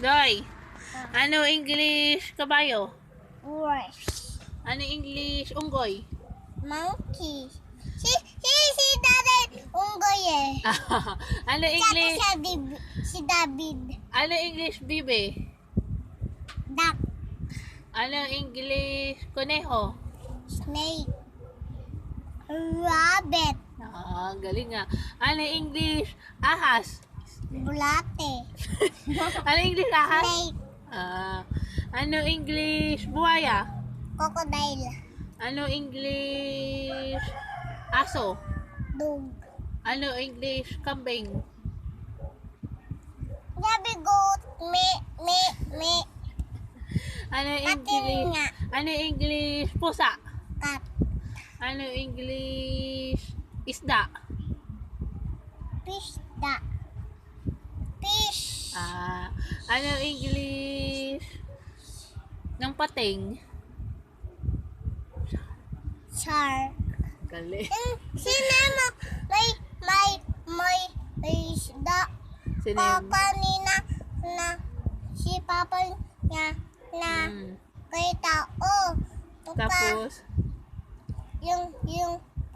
Doy, ano English kabayo? Horse. Ano English unggoy? Monkey. Si David unggoy eh. Ano Tsaka English? si David. Ano English bibe? Duck. Ano English kuneho? Snake. Rabbit. Galing nga. Ano English ahas? Bulate. Ano English ahas? Snake. Ano English buhaya? Crocodile. Ano English aso? Dog. Ano English kambing? Gabi goat. Me. Ano Pating English? nga. Ano English pusa? Cat. Ano English isda? Fish. Da. Fish. Ano English ng pating? Shark. Galing. Sinema may isda. Sino Kanina na si Papa niya na Mm. kay tao. Tapos, Yung